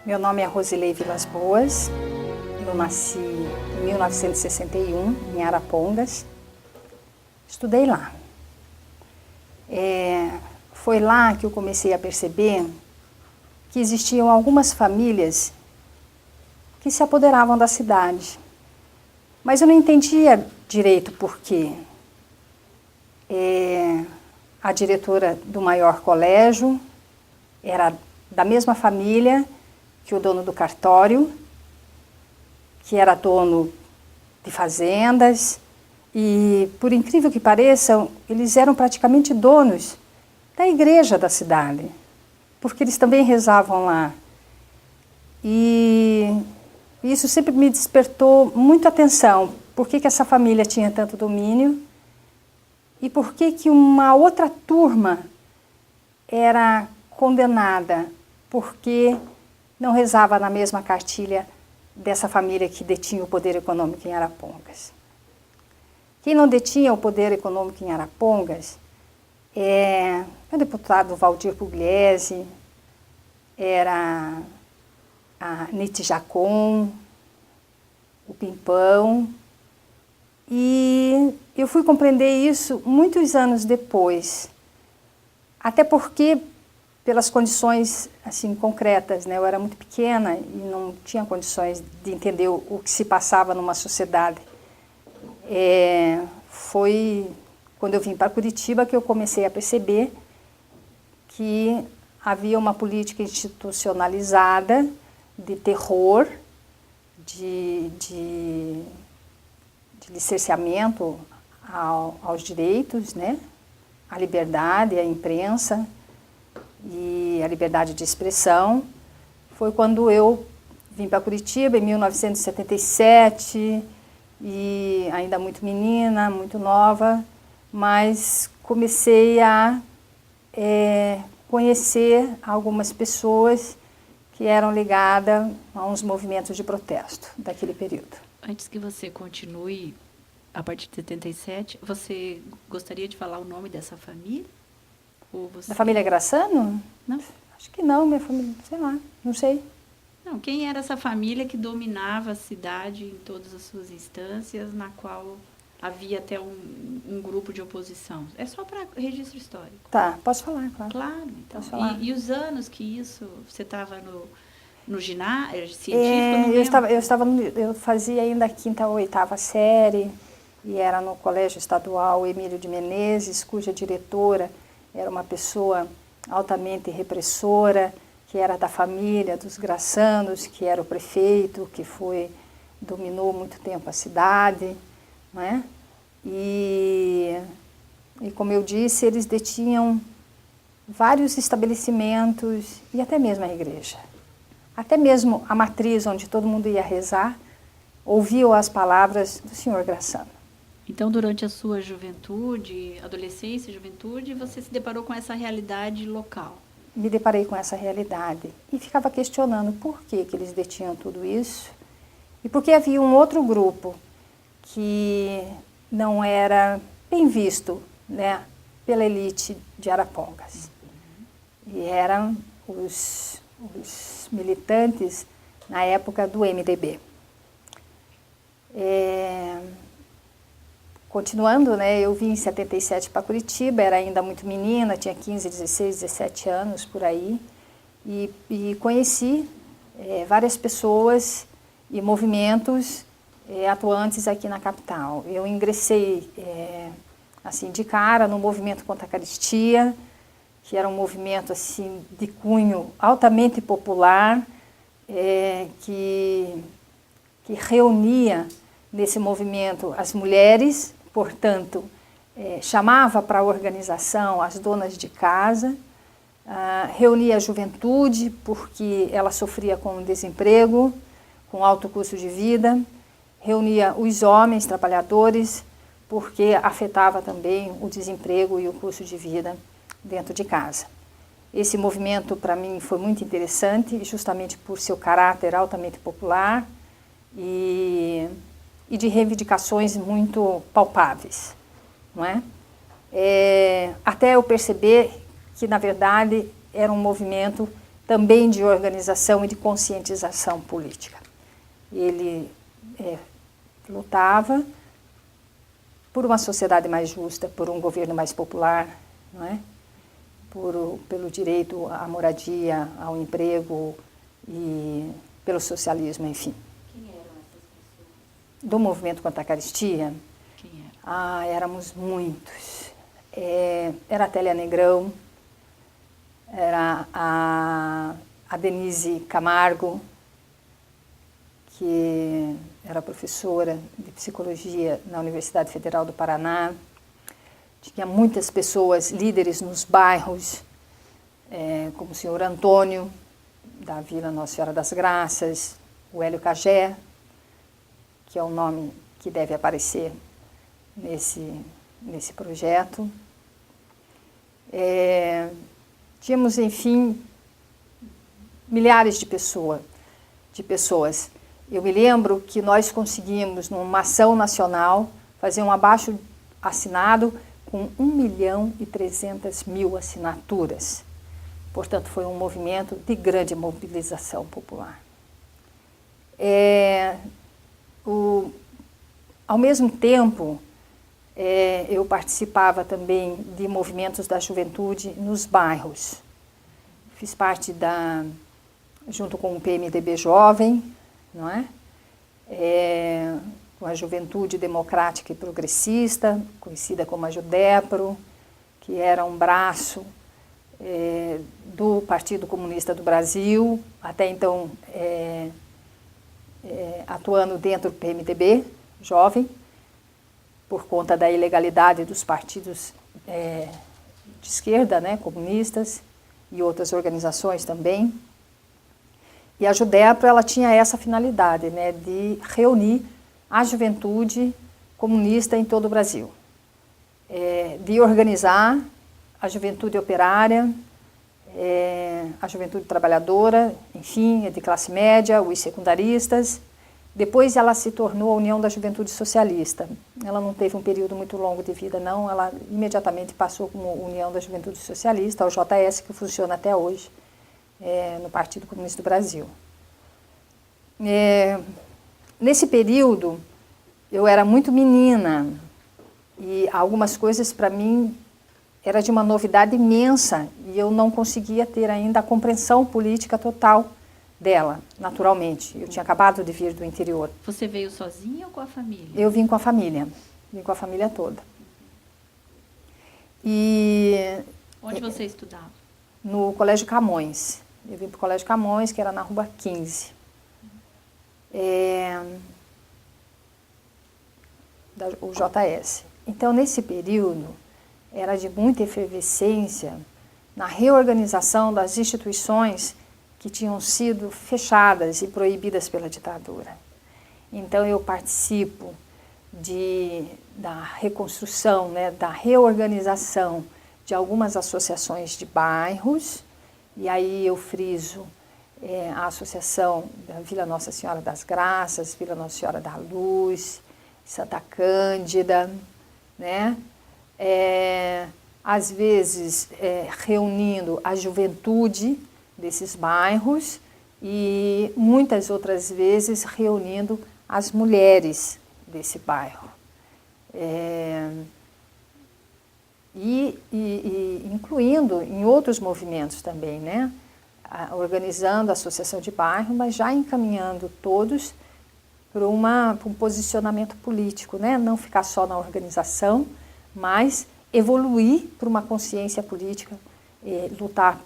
Meu nome é Rosilei Vilas Boas, eu nasci em 1961, em Arapongas, estudei lá. Foi lá que eu comecei a perceber que existiam algumas famílias que se apoderavam da cidade, mas eu não entendia direito por quê. A diretora do maior colégio era da mesma família que o dono do cartório, que era dono de fazendas, e, por incrível que pareça, eles eram praticamente donos da igreja da cidade, porque eles também rezavam lá. E isso sempre me despertou muita atenção, por que essa família tinha tanto domínio e por que uma outra turma era condenada, porque não rezava na mesma cartilha dessa família que detinha o poder econômico em Arapongas. Quem não detinha o poder econômico em Arapongas é o deputado Valdir Pugliese, era a Nite Jacon, o Pimpão, e eu fui compreender isso muitos anos depois, até porque pelas condições assim concretas, né? Eu era muito pequena e não tinha condições de entender o que se passava numa sociedade. Foi quando eu vim para Curitiba que eu comecei a perceber que havia uma política institucionalizada de terror, de licenciamento aos direitos, né? À liberdade, à imprensa e a liberdade de expressão. Foi quando eu vim para Curitiba, em 1977, e ainda muito menina, muito nova, mas comecei a conhecer algumas pessoas que eram ligadas a uns movimentos de protesto daquele período. Antes que você continue, a partir de 77, você gostaria de falar o nome dessa família? Da família Grassano? Não. Acho que não, minha família, sei lá, não sei. Não, quem era essa família que dominava a cidade em todas as suas instâncias, na qual havia até um grupo de oposição? É só para registro histórico. Tá, posso falar, claro. Claro, então. Posso falar. E os anos que isso, você estava no ginásio, científico? Eu fazia ainda a 5ª ou 8ª série, e era no Colégio Estadual Emílio de Menezes, cuja diretora era uma pessoa altamente repressora, que era da família dos Grassanos, que era o prefeito, que dominou muito tempo a cidade, não é? E como eu disse, eles detinham vários estabelecimentos e até mesmo a igreja. Até mesmo a matriz onde todo mundo ia rezar, ouviam as palavras do senhor Grassano. Então, durante a sua juventude, adolescência e juventude, você se deparou com essa realidade local? Me deparei com essa realidade e ficava questionando por que eles detinham tudo isso e por que havia um outro grupo que não era bem visto, né, pela elite de Arapongas. E eram os militantes na época do MDB. Continuando, né, eu vim em 77 para Curitiba, era ainda muito menina, tinha 15, 16, 17 anos por aí, e conheci várias pessoas e movimentos atuantes aqui na capital. Eu ingressei assim, de cara no movimento contra a caristia, que era um movimento assim, de cunho altamente popular, que reunia nesse movimento as mulheres, portanto, chamava para a organização as donas de casa, reunia a juventude, porque ela sofria com desemprego, com alto custo de vida, reunia os homens trabalhadores, porque afetava também o desemprego e o custo de vida dentro de casa. Esse movimento, para mim, foi muito interessante, justamente por seu caráter altamente popular e de reivindicações muito palpáveis, não é? Até eu perceber que, na verdade, era um movimento também de organização e de conscientização política. Ele lutava por uma sociedade mais justa, por um governo mais popular, não é? Pelo direito à moradia, ao emprego e pelo socialismo, enfim. Quem eram essas pessoas? Do movimento contra a carestia? Quem era? Éramos muitos. Era a Télia Negrão, era a Denise Camargo, que era professora de psicologia na Universidade Federal do Paraná. Tinha muitas pessoas, líderes nos bairros, como o senhor Antônio, da Vila Nossa Senhora das Graças, o Hélio Cagé, que é o nome que deve aparecer nesse projeto. Tínhamos, enfim, milhares de pessoas. Eu me lembro que nós conseguimos, numa ação nacional, fazer um abaixo-assinado com 1.300.000 assinaturas. Portanto, foi um movimento de grande mobilização popular. Ao mesmo tempo, eu participava também de movimentos da juventude nos bairros. Fiz parte junto com o PMDB Jovem, não é? Com a Juventude Democrática e Progressista, conhecida como a Judepro, que era um braço do Partido Comunista do Brasil, até então atuando dentro do PMDB Jovem, por conta da ilegalidade dos partidos de esquerda, né, comunistas, e outras organizações também. E a Judepro, ela tinha essa finalidade, né, de reunir a juventude comunista em todo o Brasil, de organizar a juventude operária, a juventude trabalhadora, enfim, de classe média, os secundaristas. Depois ela se tornou a União da Juventude Socialista. Ela não teve um período muito longo de vida, não. Ela imediatamente passou como União da Juventude Socialista, o JS, que funciona até hoje no Partido Comunista do Brasil. Nesse período, eu era muito menina e algumas coisas para mim era de uma novidade imensa e eu não conseguia ter ainda a compreensão política total dela, naturalmente. Eu tinha acabado de vir do interior. Você veio sozinha ou com a família? Eu vim com a família toda. Onde você estudava? No Colégio Camões. Eu vim para o Colégio Camões, que era na Rua 15. O JS. Então, nesse período, era de muita efervescência na reorganização das instituições que tinham sido fechadas e proibidas pela ditadura. Então, eu participo da reconstrução, né, da reorganização de algumas associações de bairros, e aí eu friso a associação da Vila Nossa Senhora das Graças, Vila Nossa Senhora da Luz, Santa Cândida, né? Às vezes reunindo a juventude desses bairros e muitas outras vezes reunindo as mulheres desse bairro. E incluindo em outros movimentos também, né? Organizando a associação de bairro, mas já encaminhando todos para um posicionamento político, né? Não ficar só na organização, mas evoluir para uma consciência política, lutar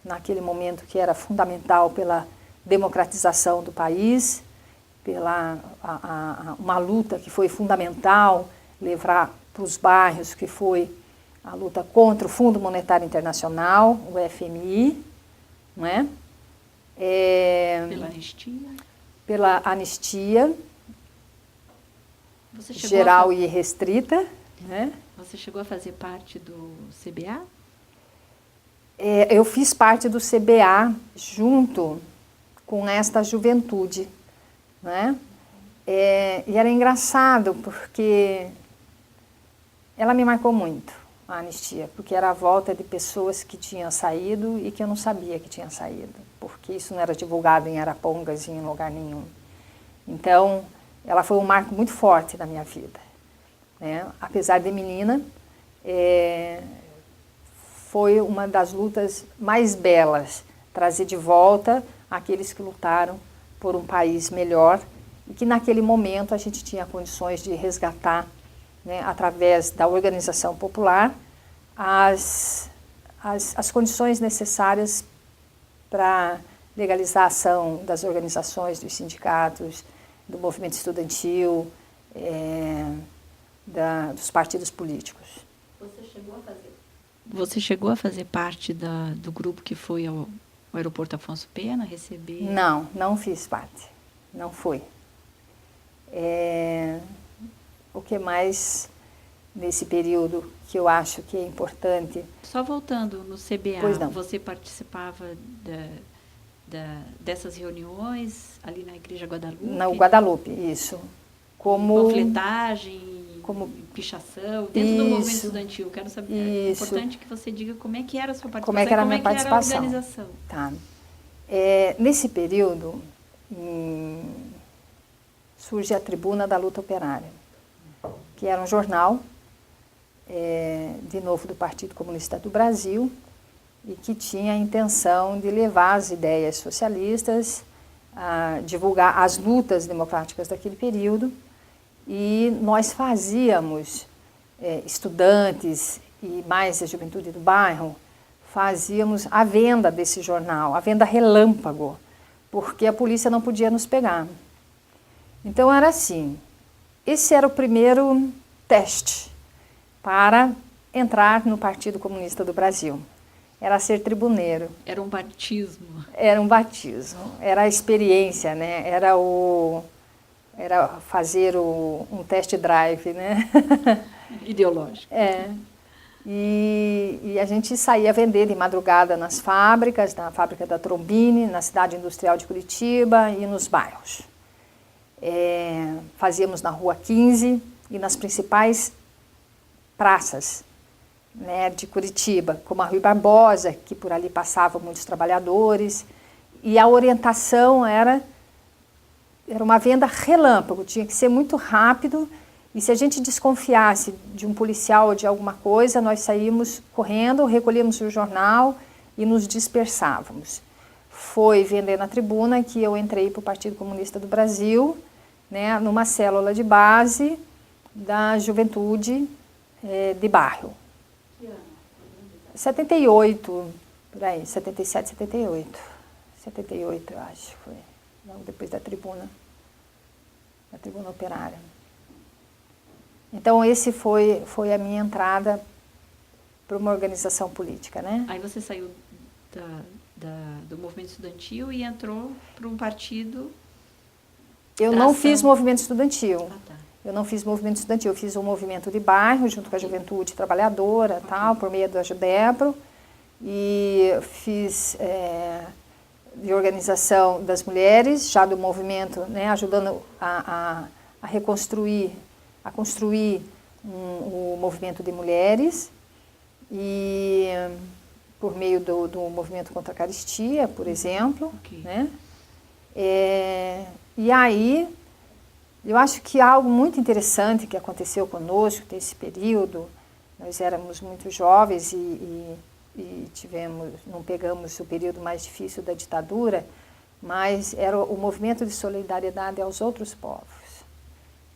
naquele momento que era fundamental pela democratização do país, pela uma luta que foi fundamental, levar para os bairros, que foi a luta contra o Fundo Monetário Internacional, o FMI, não é? Pela anistia? Pela anistia geral e restrita, né? Você chegou a fazer parte do CBA? Eu fiz parte do CBA junto com esta juventude, né? E era engraçado porque ela me marcou muito, a anistia, porque era a volta de pessoas que tinham saído e que eu não sabia que tinham saído, porque isso não era divulgado em Arapongas e em lugar nenhum. Então, ela foi um marco muito forte na minha vida, né? Apesar de menina, foi uma das lutas mais belas, trazer de volta aqueles que lutaram por um país melhor e que naquele momento a gente tinha condições de resgatar, né, através da organização popular, as condições necessárias para legalizar a ação das organizações, dos sindicatos, do movimento estudantil, dos partidos políticos. Você chegou a fazer parte do grupo que foi ao aeroporto Afonso Pena receber? Não, não fiz parte. Não fui. O que mais nesse período que eu acho que é importante... Só voltando no CBA, pois não. Você participava dessas reuniões ali na Igreja Guadalupe? Na Guadalupe, isso. Como panfletagem, como pichação, dentro do movimento estudantil. Quero saber, é importante que você diga como é que era a sua participação, como é que era a minha participação. Era a organização. Tá. Nesse período, surge a Tribuna da Luta Operária, que era um jornal, de novo do Partido Comunista do Brasil, e que tinha a intenção de levar as ideias socialistas, a divulgar as lutas democráticas daquele período, e nós fazíamos, estudantes e mais a juventude do bairro, fazíamos a venda desse jornal, a venda relâmpago, porque a polícia não podia nos pegar. Então era assim, esse era o primeiro teste para entrar no Partido Comunista do Brasil. Era ser tribuneiro. Era um batismo. Era um batismo, era a experiência, né? Era fazer um test drive, né? Ideológico. E a gente saía vender de madrugada nas fábricas, na fábrica da Trombini, na cidade industrial de Curitiba e nos bairros. Fazíamos na Rua 15 e nas principais praças, né, de Curitiba, como a Rui Barbosa, que por ali passavam muitos trabalhadores, e a orientação era uma venda relâmpago, tinha que ser muito rápido, e se a gente desconfiasse de um policial ou de alguma coisa, nós saímos correndo, recolhíamos o jornal e nos dispersávamos. Foi vender na Tribuna que eu entrei para o Partido Comunista do Brasil, né, numa célula de base da juventude de bairro. 78, por aí, 77, 78. 78, eu acho, foi. Logo depois da Tribuna Operária. Então, esse foi a minha entrada para uma organização política, né? Aí você saiu do movimento estudantil e entrou para um partido... Eu não fiz movimento estudantil. Ah, tá. Eu não fiz movimento estudantil, eu fiz um movimento de bairro, junto com a juventude trabalhadora, tal, por meio da Judepro, e fiz de organização das mulheres, já do movimento, né, ajudando a reconstruir, a construir o movimento de mulheres, e por meio do movimento contra a caristia, por exemplo, né? E aí, eu acho que algo muito interessante que aconteceu conosco nesse período, nós éramos muito jovens e não pegamos o período mais difícil da ditadura, mas era o movimento de solidariedade aos outros povos,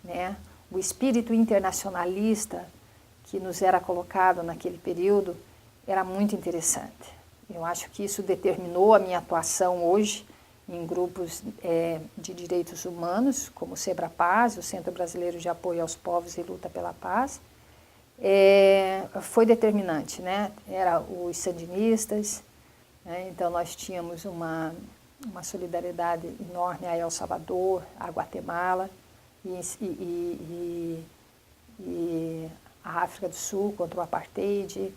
né? O espírito internacionalista que nos era colocado naquele período era muito interessante. Eu acho que isso determinou a minha atuação hoje em grupos de direitos humanos, como o SEBRAPAZ, o Centro Brasileiro de Apoio aos Povos e Luta pela Paz. Foi determinante, né? Era os sandinistas, né? Então nós tínhamos uma solidariedade enorme a El Salvador, a Guatemala e a África do Sul contra o apartheid,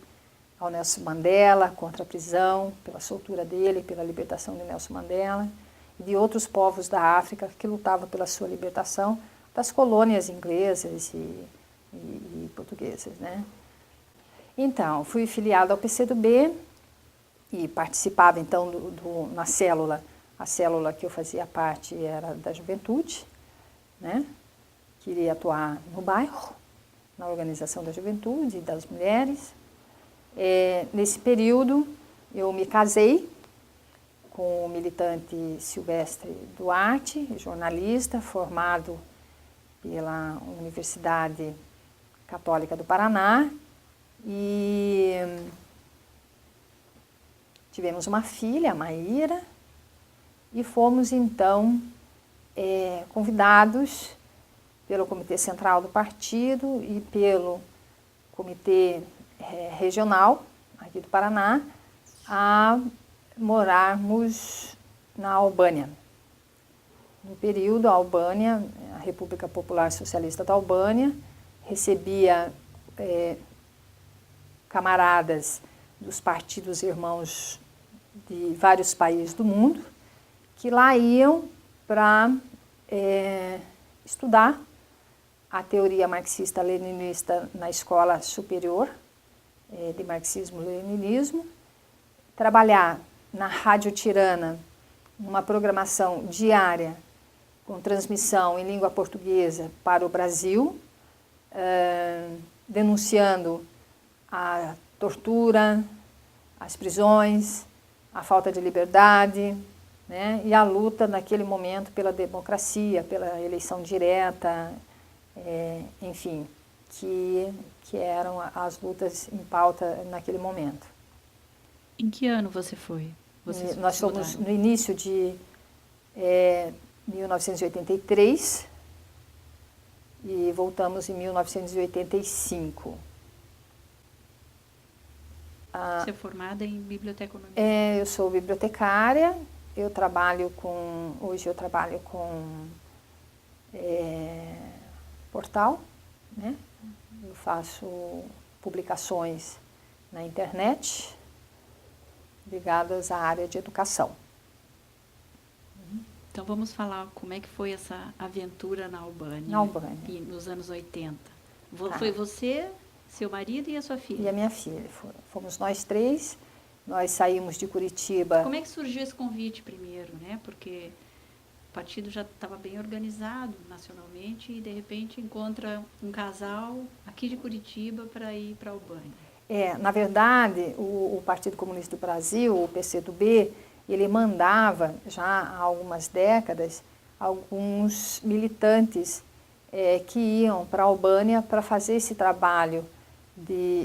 ao Nelson Mandela, contra a prisão, pela soltura dele, pela libertação de Nelson Mandela, e de outros povos da África que lutavam pela sua libertação das colônias inglesas e portuguesas, né? Então, fui filiada ao PCdoB e participava, então, na célula. A célula que eu fazia parte era da juventude, né? Queria atuar no bairro, na organização da juventude e das mulheres. Nesse período, eu me casei com o militante Silvestre Duarte, jornalista, formado pela Universidade Católica do Paraná, e tivemos uma filha, a Maíra, e fomos então convidados pelo Comitê Central do Partido e pelo Comitê Regional aqui do Paraná a morarmos na Albânia. No período, a Albânia, a República Popular Socialista da Albânia, recebia camaradas dos partidos irmãos de vários países do mundo, que lá iam para estudar a teoria marxista-leninista na Escola Superior de Marxismo-Leninismo, trabalhar na Rádio Tirana, uma programação diária com transmissão em língua portuguesa para o Brasil, denunciando a tortura, as prisões, a falta de liberdade, né, e a luta naquele momento pela democracia, pela eleição direta, enfim, que eram as lutas em pauta naquele momento. Em que ano você foi? Nós fomos no início de 1983 e voltamos em 1985. Você é formada em biblioteconomia? Eu sou bibliotecária, hoje eu trabalho com portal, né? Eu faço publicações na internet ligadas à área de educação. Então vamos falar como é que foi essa aventura na Albânia. Na Albânia. Nos anos 80. Foi você, seu marido e a sua filha? E a minha filha. Fomos nós três. Nós saímos de Curitiba. Como é que surgiu esse convite primeiro, né? Porque o partido já estava bem organizado nacionalmente e de repente encontra um casal aqui de Curitiba para ir para a Albânia. Na verdade, o Partido Comunista do Brasil, o PCdoB, ele mandava já há algumas décadas alguns militantes que iam para a Albânia para fazer esse trabalho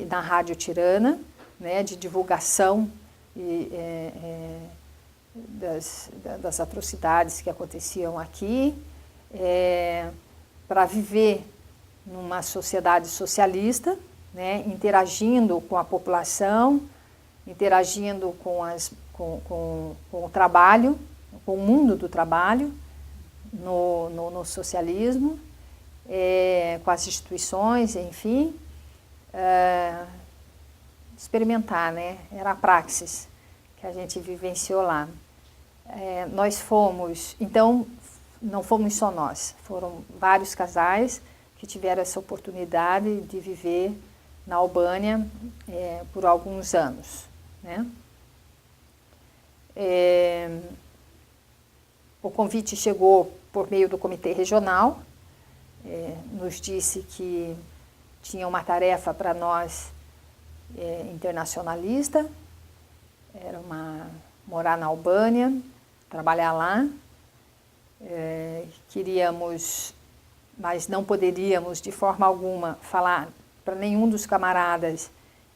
na Rádio Tirana, né, de divulgação das atrocidades que aconteciam aqui, para viver numa sociedade socialista, né, interagindo com a população, interagindo com o trabalho, com o mundo do trabalho, no socialismo, com as instituições, enfim, experimentar, né? Era a praxis que a gente vivenciou lá. Nós fomos, então, não fomos só nós, foram vários casais que tiveram essa oportunidade de viver na Albânia por alguns anos, né? O convite chegou por meio do Comitê Regional, nos disse que tinha uma tarefa para nós internacionalista, era morar na Albânia, trabalhar lá. Queríamos, mas não poderíamos de forma alguma falar para nenhum dos camaradas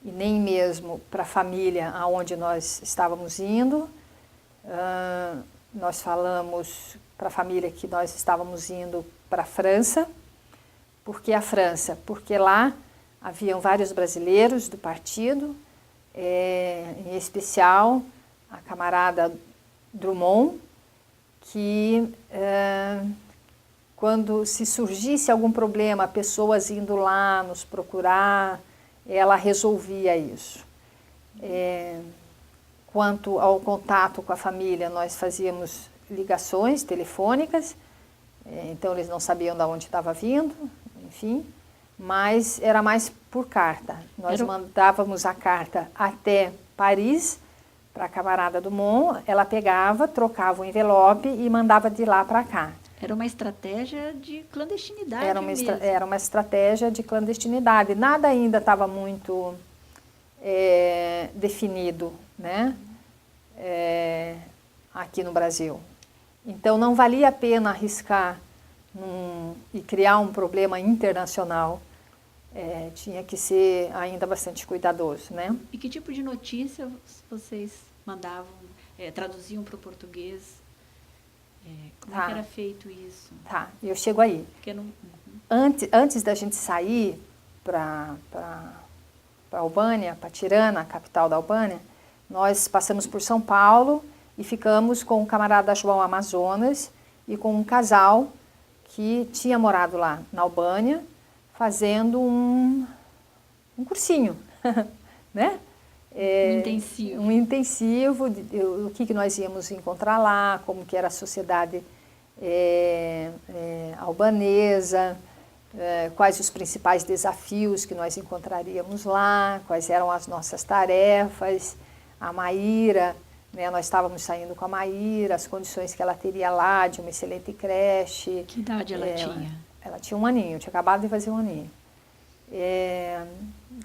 e nem mesmo para a família aonde nós estávamos indo. Nós falamos para a família que nós estávamos indo para a França. Por que a França? Porque lá haviam vários brasileiros do partido, em especial a camarada Drummond, que quando se surgisse algum problema, pessoas indo lá nos procurar, ela resolvia isso. Quanto ao contato com a família, nós fazíamos ligações telefônicas, então eles não sabiam de onde estava vindo, enfim, mas era mais por carta. Nós mandávamos a carta até Paris, para a camarada Dumont, ela pegava, trocava o envelope e mandava de lá para cá. Era uma estratégia de clandestinidade Era uma estratégia de clandestinidade. Nada ainda estava muito definido, né? Aqui no Brasil. Então, não valia a pena arriscar e criar um problema internacional. Tinha que ser ainda bastante cuidadoso, né? E que tipo de notícia vocês mandavam, traduziam para o português? Como é que era feito isso? Tá, eu chego aí. Antes da gente sair para Albânia, para Tirana, a capital da Albânia, nós passamos por São Paulo e ficamos com o camarada João Amazonas e com um casal que tinha morado lá na Albânia, fazendo um cursinho, né? Um intensivo, o que nós íamos encontrar lá, como que era a sociedade albanesa, quais os principais desafios que nós encontraríamos lá, quais eram as nossas tarefas, a Maíra, né, nós estávamos saindo com a Maíra, as condições que ela teria lá, de uma excelente creche. Que idade ela tinha? Ela tinha 1 aninho, tinha acabado de fazer 1 aninho.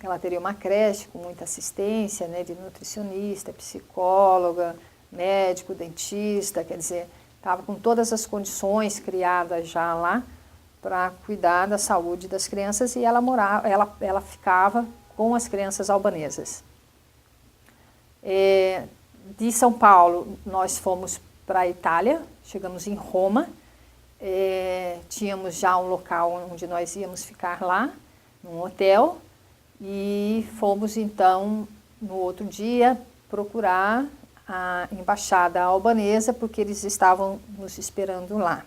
Ela teria uma creche com muita assistência, né, de nutricionista, psicóloga, médico, dentista, quer dizer, estava com todas as condições criadas já lá para cuidar da saúde das crianças e ela ficava com as crianças albanesas. De São Paulo, nós fomos para a Itália, chegamos em Roma, tínhamos já um local onde nós íamos ficar lá, num hotel, e fomos então, no outro dia, procurar a embaixada albanesa, porque eles estavam nos esperando lá.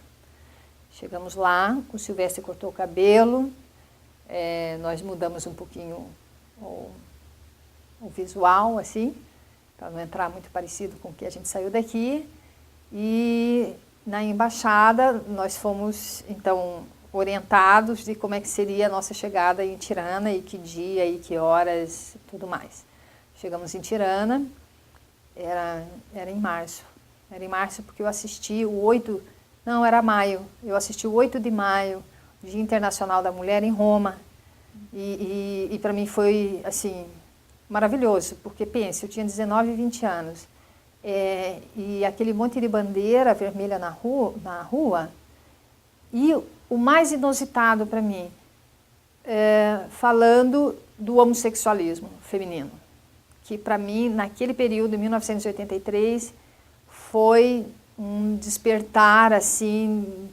Chegamos lá, o Silvestre cortou o cabelo, nós mudamos um pouquinho o visual, assim, para não entrar muito parecido com o que a gente saiu daqui. E na embaixada nós fomos, então, orientados de como é que seria a nossa chegada em Tirana e que dia e que horas e tudo mais. Chegamos em Tirana, era em março. Era em março porque eu assisti era maio. Eu assisti o 8 de maio, Dia Internacional da Mulher, em Roma. E para mim foi, assim, maravilhoso, porque, pense, eu tinha 19 e 20 anos. E aquele monte de bandeira vermelha na rua. E o mais inusitado para mim, falando do homossexualismo feminino, que para mim, naquele período, em 1983, foi um despertar assim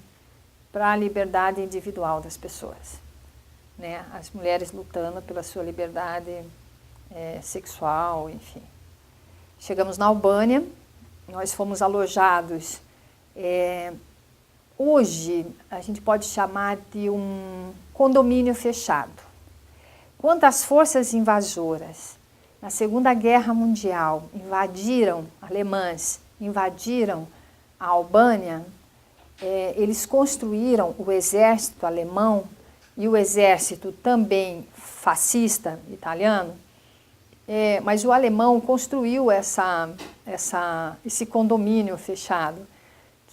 para a liberdade individual das pessoas, né? As mulheres lutando pela sua liberdade sexual, enfim. Chegamos na Albânia, nós fomos alojados. Hoje, a gente pode chamar de um condomínio fechado. Quando as forças invasoras, na Segunda Guerra Mundial, alemãs invadiram a Albânia, eles construíram o exército alemão e o exército também fascista italiano, mas o alemão construiu esse condomínio fechado,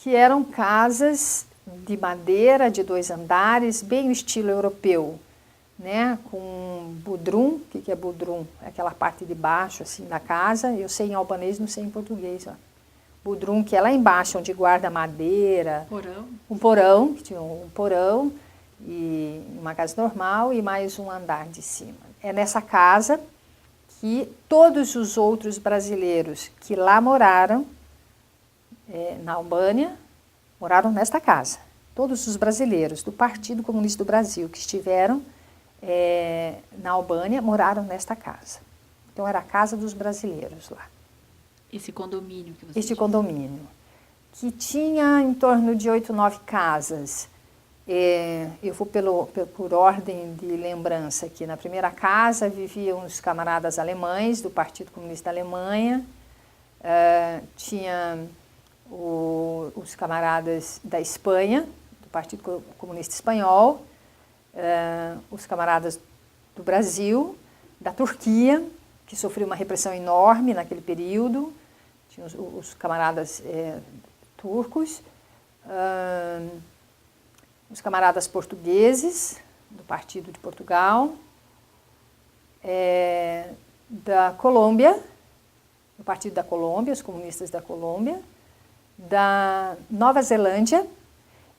que eram casas de madeira, de 2 andares, bem o estilo europeu, né? Com budrum. O que é budrum? É aquela parte de baixo assim, da casa. Eu sei em albanês, não sei em português. Ó. Budrum, que é lá embaixo, onde guarda madeira. Porão. Um porão, que tinha um porão, e uma casa normal e mais um andar de cima. É nessa casa que todos os outros brasileiros que lá moraram, na Albânia, moraram nesta casa. Todos os brasileiros do Partido Comunista do Brasil que estiveram na Albânia moraram nesta casa. Então era a casa dos brasileiros lá. Esse condomínio que você Este condomínio, que tinha em torno de 8, 9 casas. Eu vou por ordem de lembrança aqui. Na primeira casa viviam os camaradas alemães do Partido Comunista da Alemanha. Tinha os camaradas da Espanha, do Partido Comunista Espanhol, os camaradas do Brasil, da Turquia, que sofreu uma repressão enorme naquele período, tinha os camaradas turcos, os camaradas portugueses, do Partido de Portugal, da Colômbia, do Partido da Colômbia, os comunistas da Colômbia, da Nova Zelândia,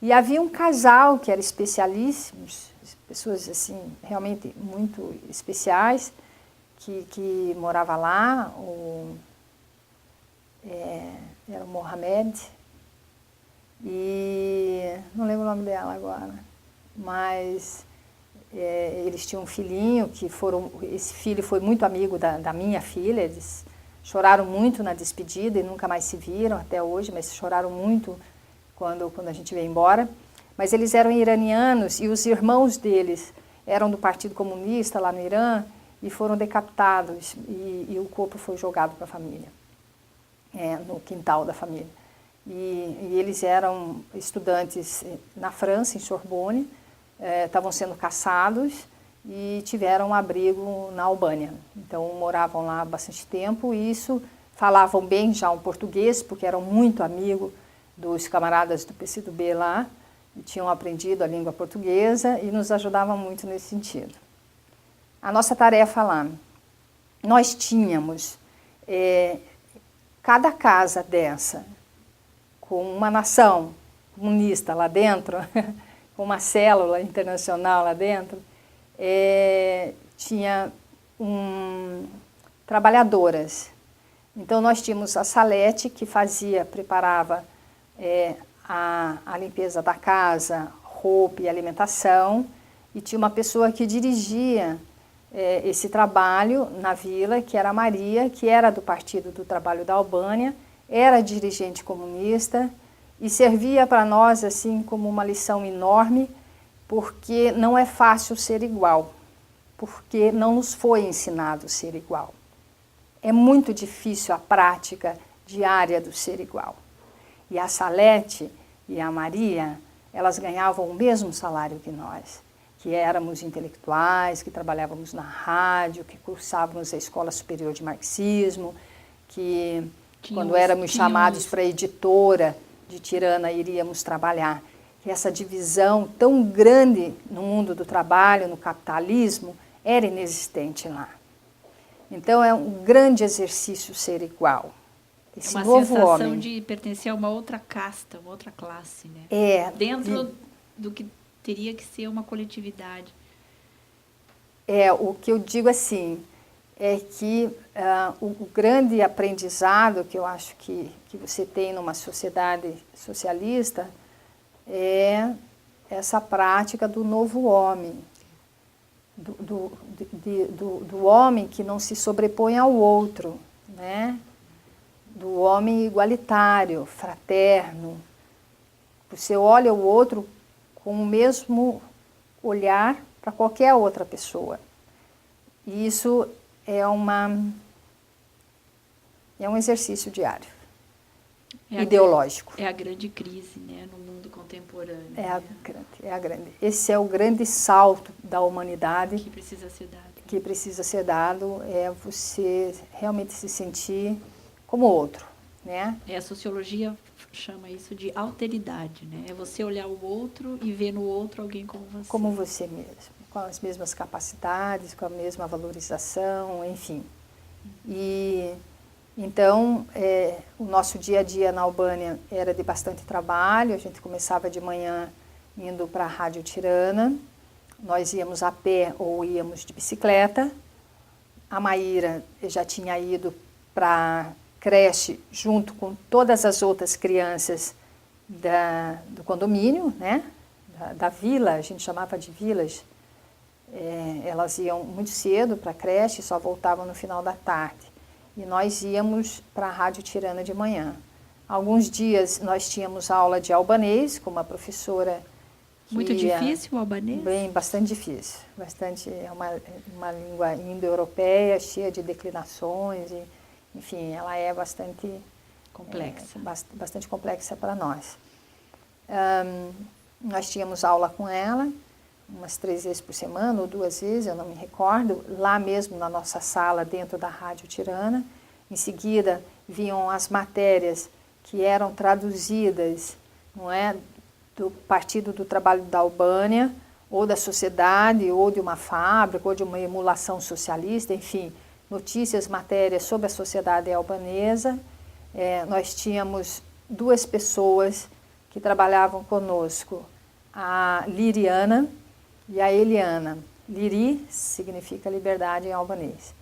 e havia um casal que era especialíssimos, pessoas assim realmente muito especiais, que morava lá, era o Mohamed, e não lembro o nome dela agora, mas eles tinham um filhinho, esse filho foi muito amigo da minha filha, eles choraram muito na despedida e nunca mais se viram até hoje, mas choraram muito quando a gente veio embora. Mas eles eram iranianos e os irmãos deles eram do Partido Comunista lá no Irã e foram decapitados e o corpo foi jogado para a família, no quintal da família. E eles eram estudantes na França, em Sorbonne, estavam sendo caçados e tiveram um abrigo na Albânia. Então moravam lá há bastante tempo e falavam bem já um português, porque eram muito amigos dos camaradas do PCdoB lá, e tinham aprendido a língua portuguesa e nos ajudavam muito nesse sentido. A nossa tarefa lá, nós tínhamos cada casa dessa, com uma nação comunista lá dentro, com uma célula internacional lá dentro, tinha trabalhadoras. Então nós tínhamos a Salete, que preparava a limpeza da casa, roupa e alimentação, e tinha uma pessoa que dirigia esse trabalho na vila, que era a Maria, que era do Partido do Trabalho da Albânia, era dirigente comunista e servia para nós assim como uma lição enorme, porque não é fácil ser igual, porque não nos foi ensinado ser igual. É muito difícil a prática diária do ser igual. E a Salete e a Maria, elas ganhavam o mesmo salário que nós, que éramos intelectuais, que trabalhávamos na rádio, que cursávamos a Escola Superior de Marxismo, que quando éramos chamados para a editora de Tirana, iríamos trabalhar. E essa divisão tão grande no mundo do trabalho, no capitalismo, era inexistente lá. Então é um grande exercício ser igual. Esse uma novo sensação homem, de pertencer a uma outra casta, uma outra classe, né? Dentro do que teria que ser uma coletividade. O que eu digo assim, é que o grande aprendizado que eu acho que você tem numa sociedade socialista é essa prática do novo homem, do homem que não se sobrepõe ao outro, né? Do homem igualitário, fraterno. Você olha o outro com o mesmo olhar para qualquer outra pessoa. E isso é um exercício diário, ideológico. É a grande crise, né, no mundo contemporâneo. É a grande. Esse é o grande salto da humanidade. Que precisa ser dado. Que precisa ser dado, é você realmente se sentir como outro, né? A sociologia chama isso de alteridade, né? É você olhar o outro e ver no outro alguém como você. Como você mesmo, com as mesmas capacidades, com a mesma valorização, enfim. E então, o nosso dia a dia na Albânia era de bastante trabalho. A gente começava de manhã indo para a Rádio Tirana. Nós íamos a pé ou íamos de bicicleta. A Maíra já tinha ido para creche junto com todas as outras crianças do condomínio, né? Da vila, a gente chamava de vilas. Elas iam muito cedo para a creche e só voltavam no final da tarde. E nós íamos para a Rádio Tirana de manhã. Alguns dias nós tínhamos aula de albanês com uma professora. Muito difícil o albanês? Bastante difícil. É uma língua indo-europeia, cheia de declinações. Enfim, ela é bastante complexa. Bastante complexa para nós. Nós tínhamos aula com ela. umas 3 vezes por semana ou 2 vezes, eu não me recordo, lá mesmo na nossa sala, dentro da Rádio Tirana. Em seguida, vinham as matérias que eram traduzidas, não é, do Partido do Trabalho da Albânia, ou da sociedade, ou de uma fábrica, ou de uma emulação socialista, enfim, notícias, matérias sobre a sociedade albanesa. Nós tínhamos 2 pessoas que trabalhavam conosco, a Liriana e a Eliana. Liri significa liberdade em albanês.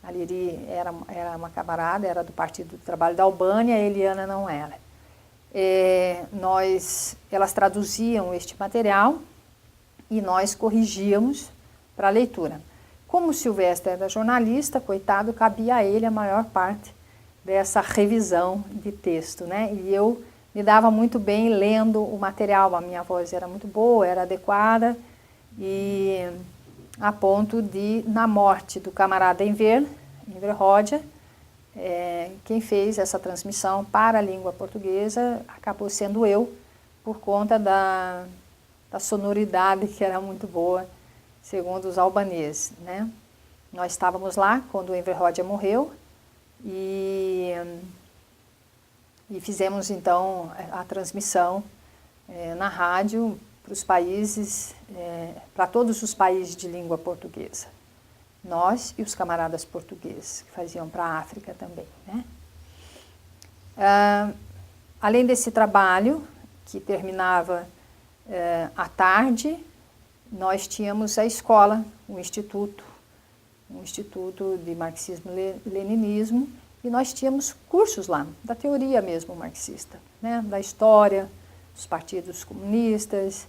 A Liri era uma camarada, era do Partido do Trabalho da Albânia, a Eliana não era. Elas traduziam este material e nós corrigíamos para a leitura. Como o Silvestre era jornalista, coitado, cabia a ele a maior parte dessa revisão de texto, né? E eu me dava muito bem lendo o material, a minha voz era muito boa, era adequada, e a ponto de, na morte do camarada Enver Hoxha, quem fez essa transmissão para a língua portuguesa acabou sendo eu, por conta da sonoridade que era muito boa, segundo os albaneses, né? Nós estávamos lá quando o Enver Hoxha morreu e fizemos então a transmissão na rádio para os países, para todos os países de língua portuguesa. Nós e os camaradas portugueses que faziam para a África também, né? Além desse trabalho, que terminava à tarde, nós tínhamos a escola, um instituto de marxismo-leninismo, e nós tínhamos cursos lá, da teoria mesmo marxista, né? Da história dos partidos comunistas,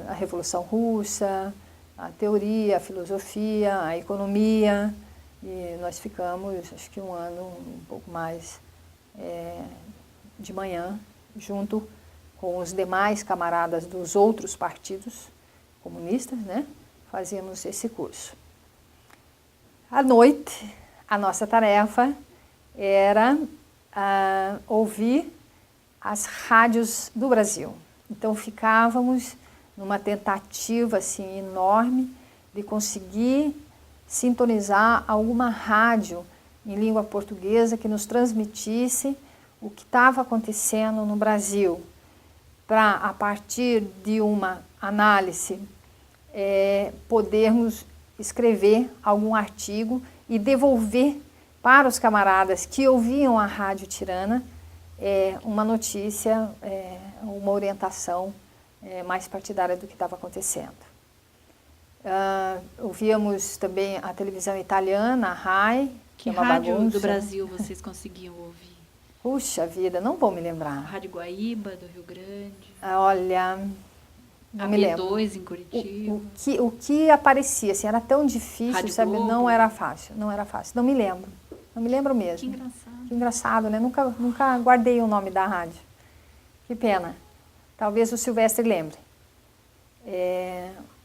a Revolução Russa, a teoria, a filosofia, a economia, e nós ficamos, acho que 1 ano, um pouco mais, de manhã, junto com os demais camaradas dos outros partidos comunistas, né? Fazíamos esse curso. À noite, a nossa tarefa era ouvir as rádios do Brasil. Então ficávamos numa tentativa assim enorme de conseguir sintonizar alguma rádio em língua portuguesa que nos transmitisse o que estava acontecendo no Brasil, para, a partir de uma análise, podermos escrever algum artigo e devolver para os camaradas que ouviam a Rádio Tirana uma notícia, uma orientação mais partidária do que estava acontecendo. Ouvíamos também a televisão italiana, a RAI. Que rádio do Brasil vocês conseguiam ouvir? Puxa vida, não vou me lembrar. A Rádio Guaíba, do Rio Grande. Olha, não me lembro. A B2 em Curitiba. O que aparecia, assim, era tão difícil, Rádio sabe? Globo. Não era fácil, não era fácil. Não me lembro. Não me lembro mesmo. Que engraçado. Que engraçado, né? Nunca guardei o nome da rádio. Que pena. Talvez o Silvestre lembre.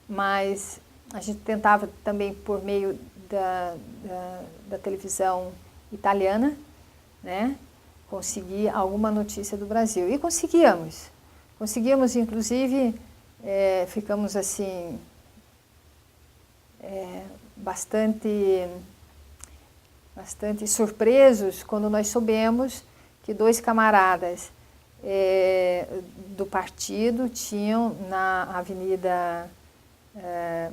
Mas a gente tentava também, por meio da televisão italiana, né, conseguir alguma notícia do Brasil. E conseguíamos. Conseguíamos, inclusive, ficamos assim, bastante surpresos quando nós soubemos que 2 camaradas do partido tinham na Avenida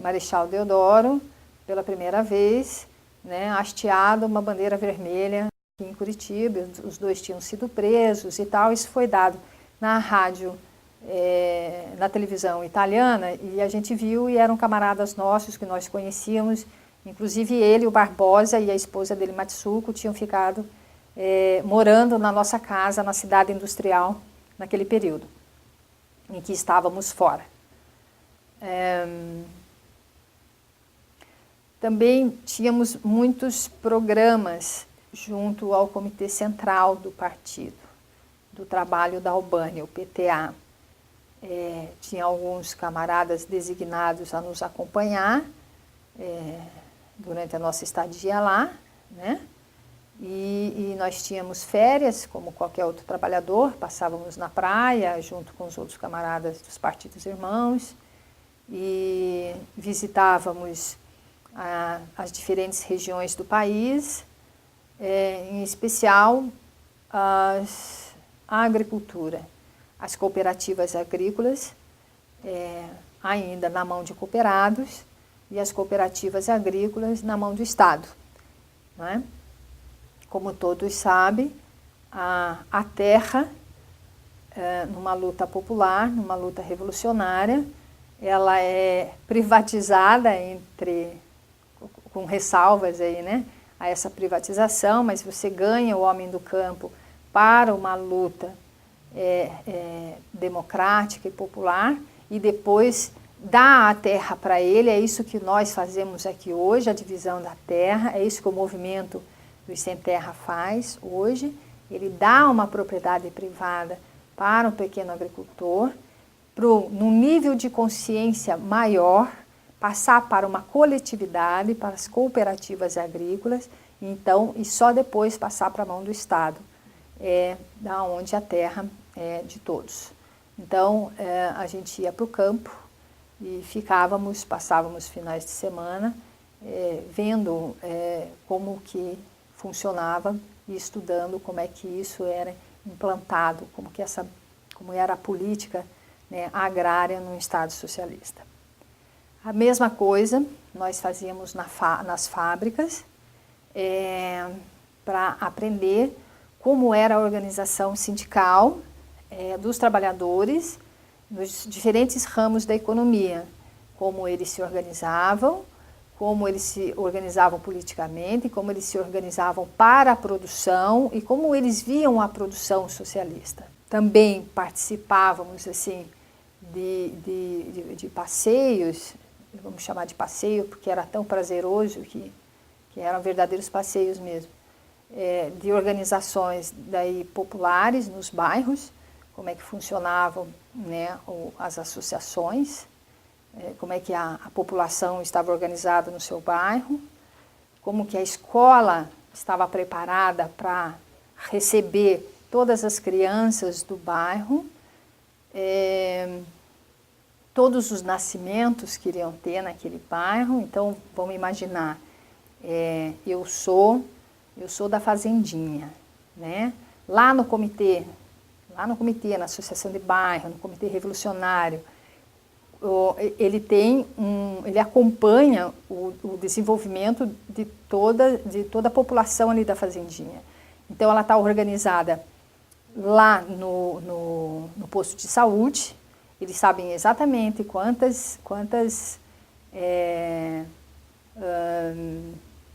Marechal Deodoro, pela primeira vez, né, hasteado uma bandeira vermelha aqui em Curitiba. Os 2 tinham sido presos e tal. Isso foi dado na rádio, na televisão italiana, e a gente viu, e eram camaradas nossos que nós conhecíamos. Inclusive ele, o Barbosa, e a esposa dele, Matsuko, tinham ficado morando na nossa casa, na cidade industrial, naquele período em que estávamos fora. Também tínhamos muitos programas junto ao Comitê Central do Partido do Trabalho da Albânia, o PTA. Tinha alguns camaradas designados a nos acompanhar durante a nossa estadia lá, né? E nós tínhamos férias, como qualquer outro trabalhador, passávamos na praia junto com os outros camaradas dos partidos irmãos, e visitávamos as diferentes regiões do país, em especial a agricultura, as cooperativas agrícolas, ainda na mão de cooperados, e as cooperativas agrícolas na mão do Estado. Não é? Como todos sabem, a terra, numa luta popular, numa luta revolucionária, ela é privatizada com ressalvas aí, né, a essa privatização, mas você ganha o homem do campo para uma luta democrática e popular, e depois dá a terra para ele. É isso que nós fazemos aqui hoje, a divisão da terra, é isso que o movimento dos Sem Terra faz hoje. Ele dá uma propriedade privada para um pequeno agricultor, num nível de consciência maior, passar para uma coletividade, para as cooperativas agrícolas, então, e só depois passar para a mão do Estado, da onde a terra é de todos. Então, a gente ia para o campo e passávamos finais de semana vendo como que funcionava e estudando como é que isso era implantado, como era a política, né, agrária no Estado socialista. A mesma coisa nós fazíamos nas fábricas, para aprender como era a organização sindical dos trabalhadores nos diferentes ramos da economia, como eles se organizavam politicamente, como eles se organizavam para a produção e como eles viam a produção socialista. Também participávamos assim de passeios, vamos chamar de passeio porque era tão prazeroso que eram verdadeiros passeios mesmo, de organizações daí populares nos bairros, como é que funcionavam, né, as associações, como é que a população estava organizada no seu bairro, como que a escola estava preparada para receber todas as crianças do bairro, todos os nascimentos que iriam ter naquele bairro. Então, vamos imaginar, eu sou da fazendinha, né? Lá no comitê, na associação de bairro, no comitê revolucionário, ele acompanha o desenvolvimento de toda a população ali da fazendinha. Então, ela está organizada lá no posto de saúde. Eles sabem exatamente quantas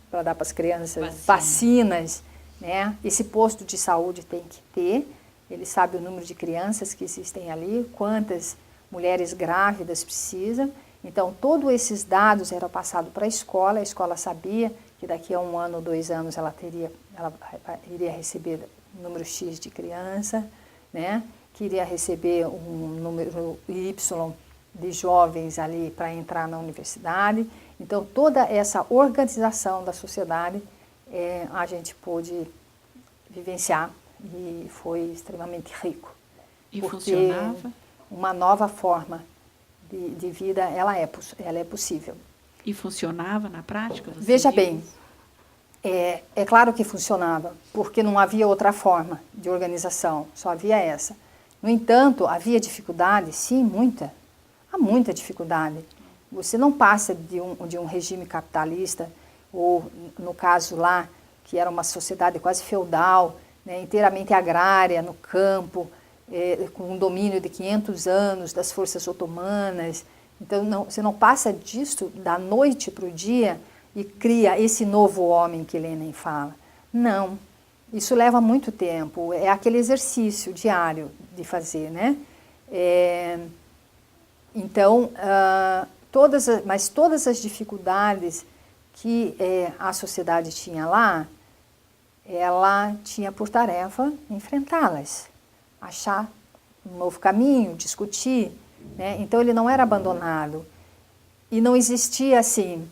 para dar para as crianças vacinas, né? Esse posto de saúde tem que ter. Ele sabe o número de crianças que existem ali, quantas mulheres grávidas precisam. Então, todos esses dados eram passados para a escola sabia que daqui a 1 ano ou 2 anos ela iria receber um número X de criança, né? Que iria receber um número Y de jovens ali para entrar na universidade. Então, toda essa organização da sociedade a gente pôde vivenciar e foi extremamente rico. E funcionava? Uma nova forma de vida, ela é possível. E funcionava na prática? Veja bem, é claro que funcionava, porque não havia outra forma de organização, só havia essa. No entanto, havia dificuldade, sim, muita. Há muita dificuldade. Você não passa de um regime capitalista, ou no caso lá, que era uma sociedade quase feudal, né, inteiramente agrária, no campo, com um domínio de 500 anos das forças otomanas. Então, você não passa disso da noite para o dia e cria esse novo homem que Lenin fala. Não, isso leva muito tempo, é aquele exercício diário de fazer, né? Então, todas as dificuldades que a sociedade tinha lá, ela tinha por tarefa enfrentá-las, achar um novo caminho, discutir, né? Então ele não era abandonado e não existia assim.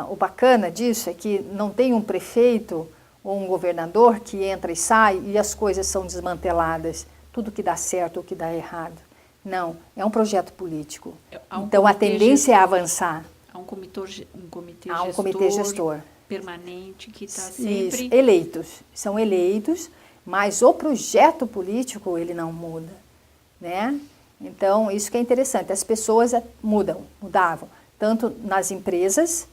O bacana disso é que não tem um prefeito ou um governador que entra e sai e as coisas são desmanteladas, tudo que dá certo ou que dá errado. Não, é um projeto político. Há um Então, a comitê tendência é gestor. avançar. Há um comitê Há um comitê gestor. permanente que está Isso, sempre... eleitos. São eleitos, mas o projeto político, ele não muda, né? Então, isso que é interessante. As pessoas mudavam, tanto nas empresas,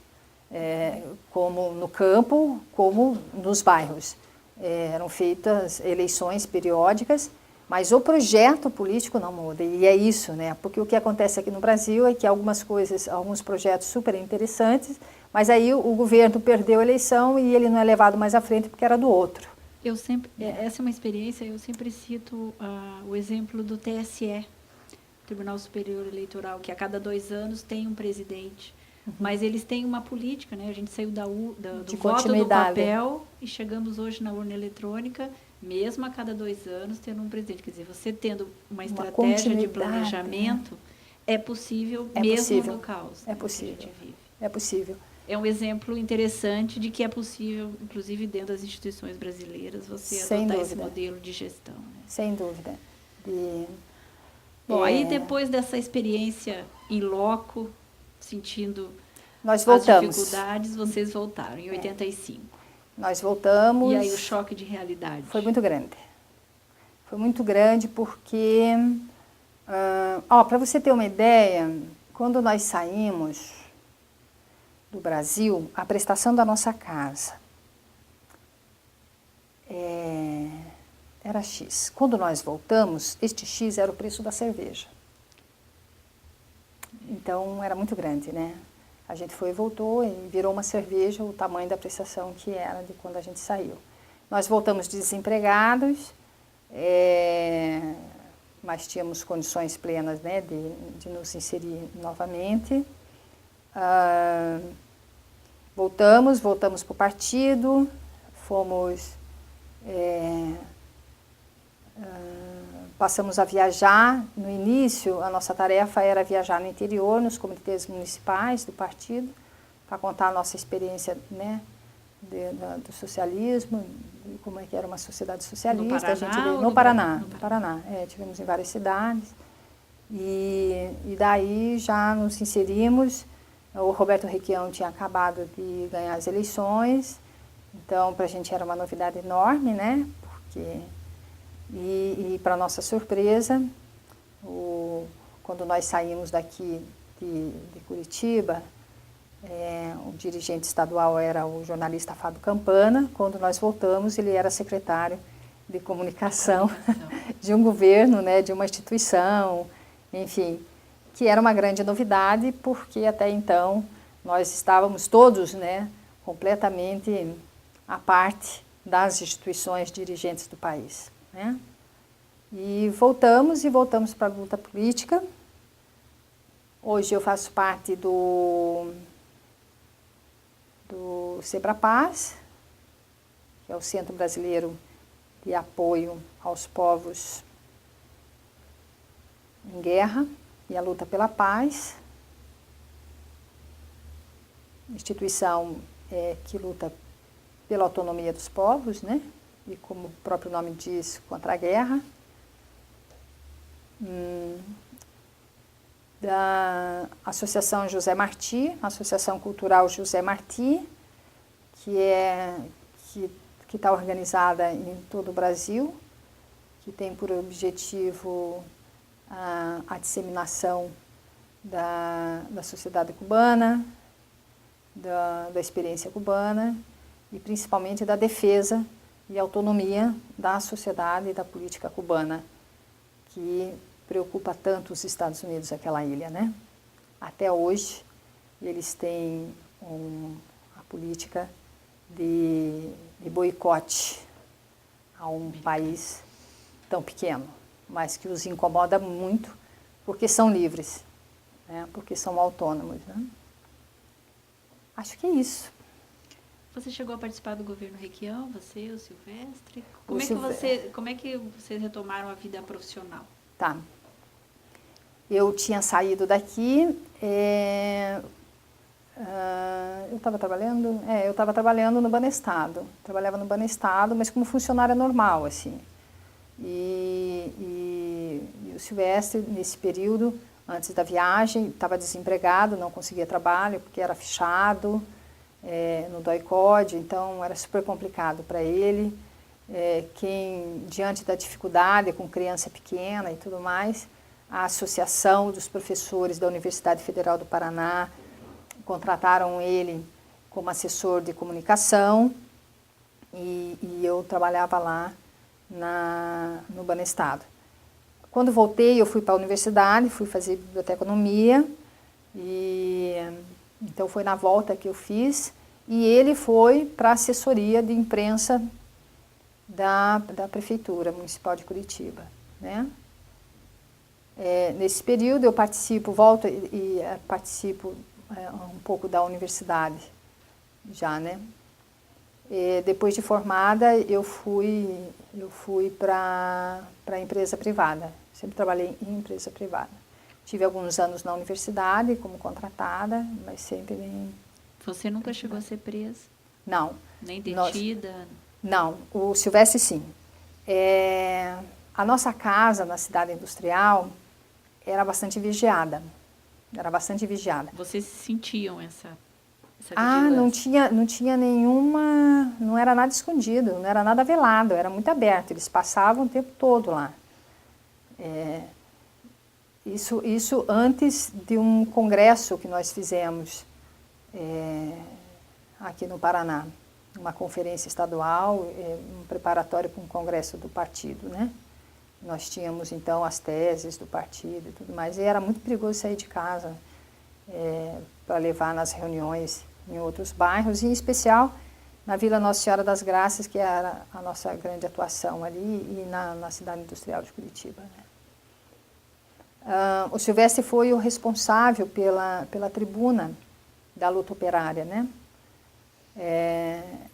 como no campo, como nos bairros. Eram feitas eleições periódicas, mas o projeto político não muda. E é isso, né? Porque o que acontece aqui no Brasil é que algumas coisas, alguns projetos super interessantes, mas aí o governo perdeu a eleição e ele não é levado mais à frente porque era do outro. Essa é uma experiência, eu sempre cito o exemplo do TSE, Tribunal Superior Eleitoral, que a cada 2 anos tem um presidente. Mas eles têm uma política, né? A gente saiu do voto do papel e chegamos hoje na urna eletrônica, mesmo a cada 2 anos, tendo um presidente. Quer dizer, você tendo uma estratégia de planejamento, é possível mesmo no caos. É possível. Que a gente vive. É possível. É um exemplo interessante de que é possível, inclusive dentro das instituições brasileiras, você adotar esse modelo de gestão. Né? Sem dúvida. Bom, aí depois dessa experiência em loco, sentindo nós voltamos. As dificuldades, vocês voltaram em 85. Nós voltamos. E aí o choque de realidade? Foi muito grande. Foi muito grande porque, para você ter uma ideia, quando nós saímos do Brasil, a prestação da nossa casa era X. Quando nós voltamos, este X era o preço da cerveja. Então, era muito grande, né? A gente foi e voltou e virou uma cerveja o tamanho da prestação que era de quando a gente saiu. Nós voltamos desempregados, mas tínhamos condições plenas, né, de nos inserir novamente. Voltamos para o partido, passamos a viajar. No início, a nossa tarefa era viajar no interior, nos comitês municipais do partido, para contar a nossa experiência, né, do socialismo, de como é que era uma sociedade socialista. No Paraná? No Paraná. Tivemos em várias cidades. E daí já nos inserimos. O Roberto Requião tinha acabado de ganhar as eleições, então para a gente era uma novidade enorme, né? E para nossa surpresa, quando nós saímos daqui de Curitiba, o dirigente estadual era o jornalista Fábio Campana. Quando nós voltamos, ele era secretário de comunicação de um governo, né, de uma instituição, enfim, que era uma grande novidade, porque até então nós estávamos todos, né, completamente à parte das instituições dirigentes do país, né? E voltamos para a luta política. Hoje eu faço parte do SEBRAPAZ, que é o Centro Brasileiro de Apoio aos Povos em Guerra e a Luta pela Paz, instituição que luta pela autonomia dos povos, né? E como o próprio nome diz, contra a guerra. Da Associação José Marti, Associação Cultural José Marti, que está organizada em todo o Brasil, que tem por objetivo a disseminação da sociedade cubana, da experiência cubana e principalmente da defesa e autonomia da sociedade e da política cubana, que preocupa tanto os Estados Unidos, aquela ilha, né? Até hoje, eles têm a política de boicote a um país tão pequeno, mas que os incomoda muito, porque são livres, né? Porque são autônomos, né? Acho que é isso. Você chegou a participar do governo Requião, você, o Silvestre? Como é que vocês retomaram a vida profissional? Tá. Eu tinha saído daqui, eu estava trabalhando no Banestado. Trabalhava no Banestado, mas como funcionária normal, assim. E o Silvestre, nesse período, antes da viagem, estava desempregado, não conseguia trabalho, porque era fichado no DOI-CODE, então era super complicado para ele. Diante da dificuldade com criança pequena e tudo mais, a Associação dos Professores da Universidade Federal do Paraná contrataram ele como assessor de comunicação e eu trabalhava lá no Banestado. Quando voltei, eu fui para a universidade, fui fazer biblioteconomia, então foi na volta que eu fiz, e ele foi para a assessoria de imprensa da Prefeitura Municipal de Curitiba, né? Nesse período eu participo um pouco da universidade já, né? Depois de formada eu fui para a empresa privada, sempre trabalhei em empresa privada. Tive alguns anos na universidade como contratada, mas sempre em... Você nunca chegou a ser presa? Não. Nem detida? Não, o Silvestre sim. A nossa casa na cidade industrial era bastante vigiada. Vocês sentiam essa não tinha nenhuma, não era nada escondido, não era nada velado, era muito aberto, eles passavam o tempo todo lá. Isso antes de um congresso que nós fizemos aqui no Paraná, uma conferência estadual, um preparatório para um congresso do partido, né? Nós tínhamos então as teses do partido e tudo mais, e era muito perigoso sair de casa para levar nas reuniões em outros bairros, e em especial na Vila Nossa Senhora das Graças, que era a nossa grande atuação ali, e na cidade industrial de Curitiba, né? O Silvestre foi o responsável pela tribuna da luta operária, né?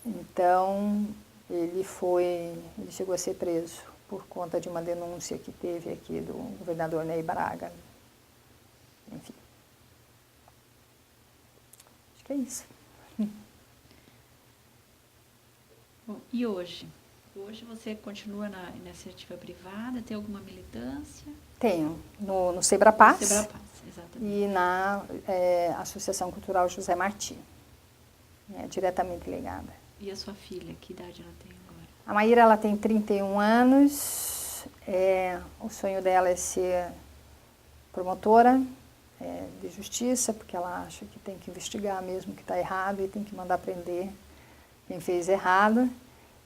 Então, ele chegou a ser preso por conta de uma denúncia que teve aqui do governador Ney Braga. Enfim. Acho que é isso. Bom, e hoje? Hoje você continua na iniciativa privada? Tem alguma militância? Tenho, no Sebrapaz, exatamente. E na Associação Cultural José Marti, diretamente ligada. E a sua filha, que idade ela tem agora? A Maíra, ela tem 31 anos, o sonho dela é ser promotora de justiça, porque ela acha que tem que investigar mesmo o que está errado e tem que mandar prender quem fez errado,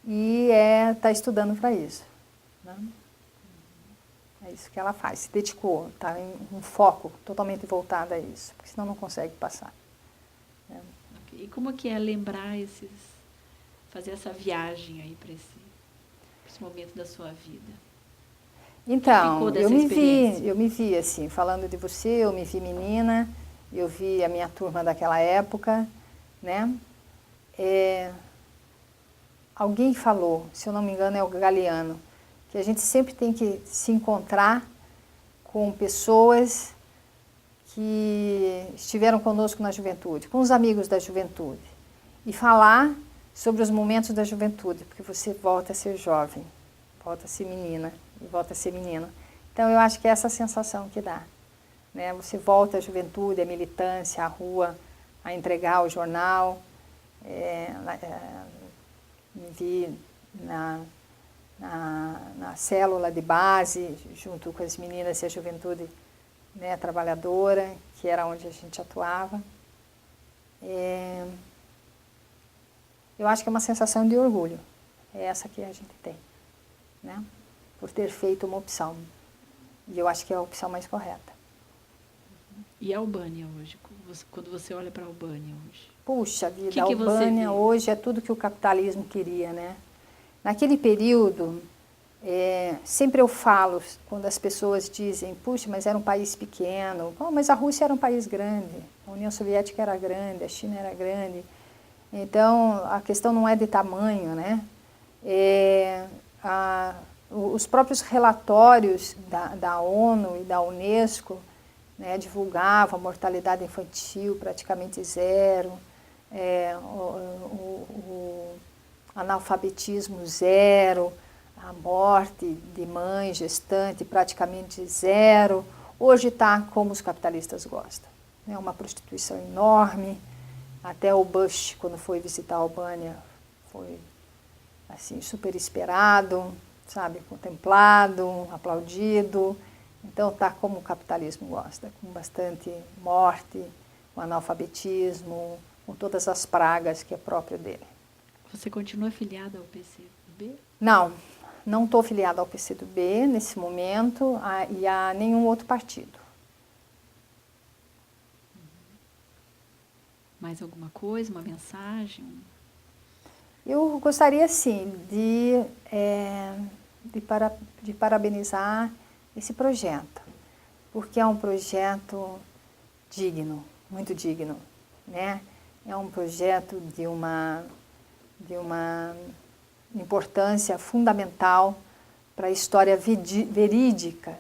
e está estudando para isso, né? É isso que ela faz, se dedicou, está em um foco totalmente voltado a isso, porque senão não consegue passar. Né? E como que é lembrar fazer essa viagem aí para esse momento da sua vida? Então, eu me vi assim, falando de você, eu me vi menina, eu vi a minha turma daquela época, né? Alguém falou, se eu não me engano é o Galeano, que a gente sempre tem que se encontrar com pessoas que estiveram conosco na juventude, com os amigos da juventude, e falar sobre os momentos da juventude, porque você volta a ser jovem, volta a ser menina e volta a ser menino. Então, eu acho que é essa sensação que dá, né? Você volta à juventude, à militância, à rua, a entregar o jornal. Me vi na célula de base, junto com as meninas e a juventude, né, trabalhadora, que era onde a gente atuava. Eu acho que é uma sensação de orgulho, é essa que a gente tem, né, por ter feito uma opção. E eu acho que é a opção mais correta. E a Albânia hoje? Quando você olha para a Albânia hoje? Puxa vida, a Albânia hoje é tudo que o capitalismo queria, né? Naquele período, sempre eu falo, quando as pessoas dizem, puxa, mas era um país pequeno. Bom, mas a Rússia era um país grande, a União Soviética era grande, a China era grande. Então, a questão não é de tamanho, né? Os próprios relatórios da ONU e da Unesco, né, divulgavam a mortalidade infantil praticamente zero, o analfabetismo zero, a morte de mãe, gestante, praticamente zero. Hoje está como os capitalistas gostam. É uma prostituição enorme. Até o Bush, quando foi visitar a Albânia, foi assim, super esperado, sabe, contemplado, aplaudido. Então está como o capitalismo gosta, com bastante morte, com analfabetismo, com todas as pragas que é próprio dele. Você continua afiliada ao PCdoB? Não estou afiliada ao PCdoB nesse momento e a nenhum outro partido. Mais alguma coisa, uma mensagem? Eu gostaria, sim, de parabenizar esse projeto, porque é um projeto digno, muito digno, né? É um projeto de uma importância fundamental para a história verídica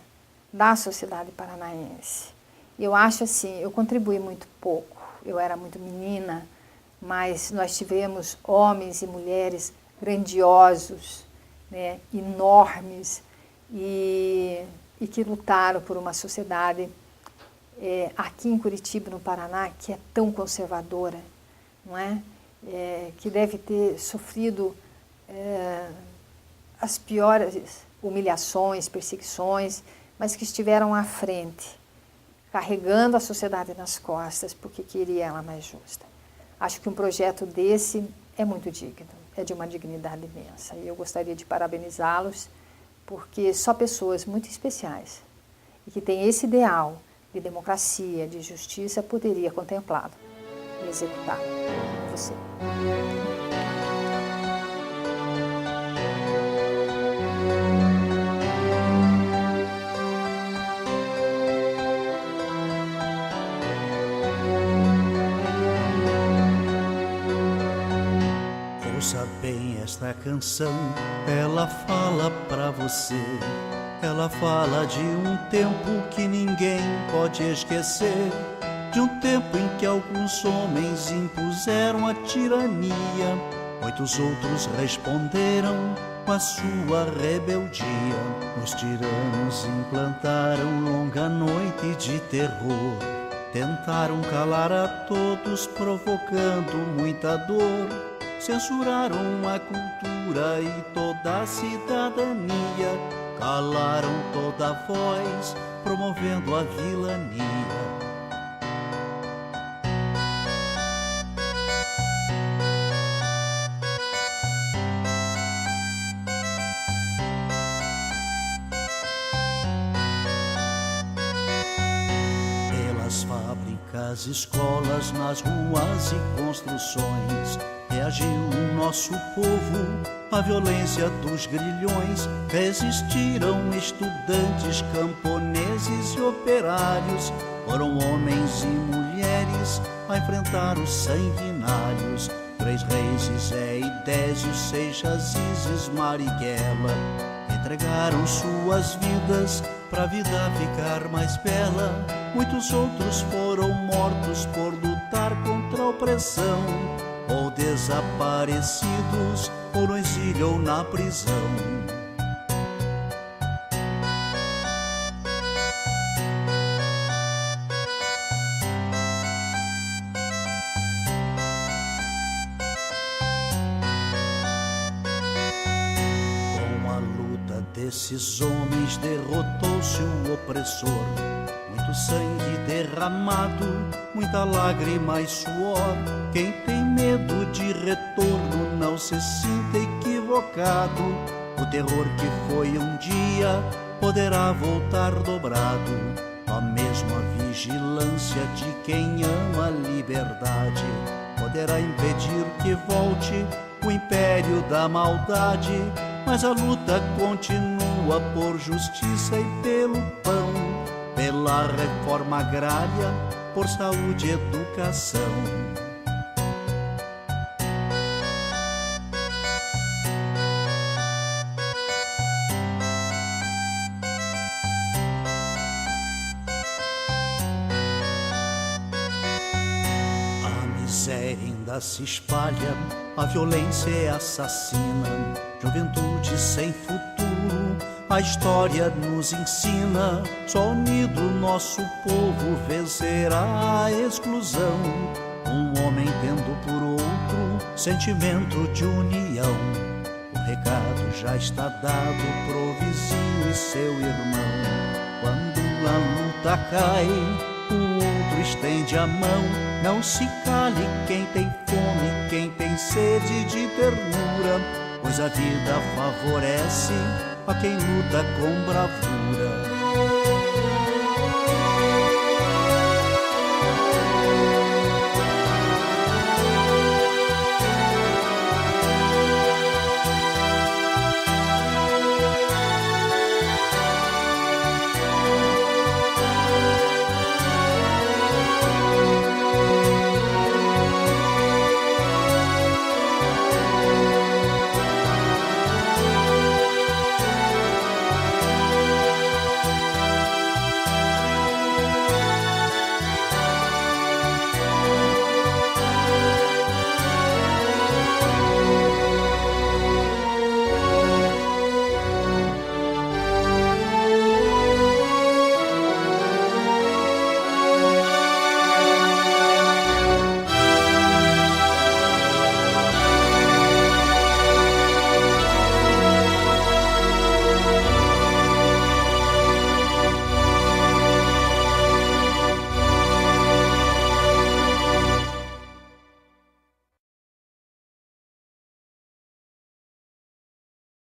da sociedade paranaense. Eu acho assim, eu contribuí muito pouco, eu era muito menina, mas nós tivemos homens e mulheres grandiosos, né, enormes, e que lutaram por uma sociedade aqui em Curitiba, no Paraná, que é tão conservadora, não é? Que deve ter sofrido as piores humilhações, perseguições, mas que estiveram à frente, carregando a sociedade nas costas, porque queria ela mais justa. Acho que um projeto desse é muito digno, é de uma dignidade imensa. E eu gostaria de parabenizá-los, porque só pessoas muito especiais e que têm esse ideal de democracia, de justiça, poderia contemplá-lo e executá-lo. Com você. Ouça bem esta canção, ela fala pra você. Ela fala de um tempo que ninguém pode esquecer, de um tempo em que alguns homens impuseram a tirania, muitos outros responderam com a sua rebeldia. Os tiranos implantaram longa noite de terror, tentaram calar a todos, provocando muita dor. Censuraram a cultura e toda a cidadania, calaram toda a voz, promovendo a vilania. Pelas fábricas, escolas, nas ruas e construções, reagiu o nosso povo à violência dos grilhões. Resistiram estudantes, camponeses e operários, foram homens e mulheres a enfrentar os sanguinários. 3 reis, Zé e Désio, Seixas, Isis, Marighella, entregaram suas vidas pra vida ficar mais bela. Muitos outros foram mortos por lutar contra a opressão, ou desaparecidos, ou no exílio ou na prisão. Com a luta desses homens derrotou-se o opressor. Muito sangue derramado, muita lágrima e suor. Quem tem medo de retorno não se sinta equivocado. O terror que foi um dia poderá voltar dobrado. A mesma vigilância de quem ama a liberdade poderá impedir que volte o império da maldade. Mas a luta continua por justiça e pelo pão, pela reforma agrária, por saúde e educação. A miséria ainda se espalha, a violência é assassina, juventude sem futuro, a história nos ensina, só unido nosso povo vencerá a exclusão. Um homem tendo por outro sentimento de união, o recado já está dado pro vizinho e seu irmão. Quando a luta cai, o outro estende a mão, não se cale quem tem fome, quem tem sede de ternura, pois a vida favorece a quem luta com bravura.